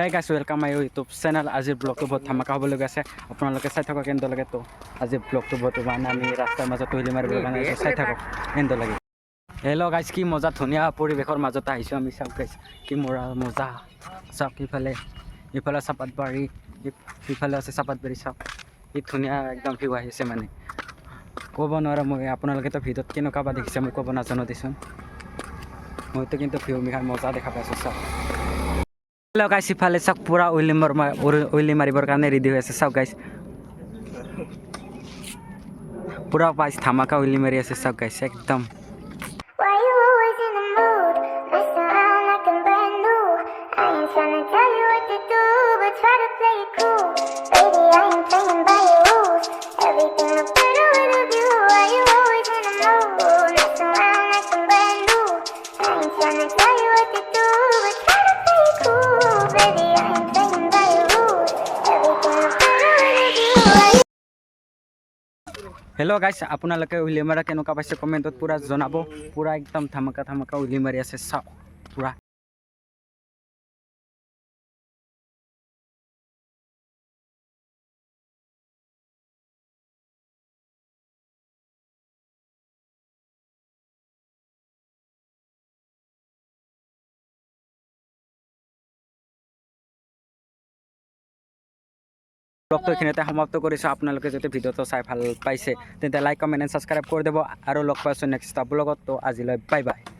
Hey guys, welcome my YouTube channel. আজিৰ ব্লগটো বহুত ধামাকা হ'ব লগা আছে আপোনালোকে চাই থাকক এন্ড লাগে তো আজিৰ ব্লগটো বহুত মানে আমি ৰাস্তাৰ মাজত হিলি মাৰিবৰ কাৰণে চাই থাকক এন্ড লাগে হেল্ল' গাইজ কি মজা ধুনীয়া পৰিৱেশৰ মাজত আহিছোঁ আমি চাওক গাইজ কি মজা চাওক ইফালে চাপাতবাৰী ইফালে আছে চাপাতবাৰী চাওক কি ধুনীয়া একদম ভিউ আহিছে মানে ক'ব নোৱাৰোঁ মই আপোনালোকেতো ভিডিঅ'ত কেনেকুৱা বা দেখিছে মই ক'ব নাজানো দেচোন মইতো কিন্তু ভিউ মিখান মজা দেখা পাইছোঁ চাওক हेलो गाइस इफाले सब पूरा ओइली मारिबर कारण रेडी हो আছে सब गाइस पूरा पाइस धमाका ओइली मारि আছে सब गाइस एकदम हेलो गाइस আপোনালোকে ওইলি মাৰা কেনেকুৱা পাইছে কমেন্টত পুৰা জনাব পুৰা একদম ধমাকা ওইলি মাৰি আছে চাওক পুৰা ব্লগটো এখানেতে সমাপ্ত কৰিছোঁ আপোনালোকে যদি ভিডিঅ'টো চাই ভাল পাইছে তেন্তে লাইক কমেন্ট এণ্ড সাবস্ক্ৰাইব কৰি দেব আৰু লগ পাইছোঁ নেক্সট ব্লগত তো আজিলৈ বাই বাই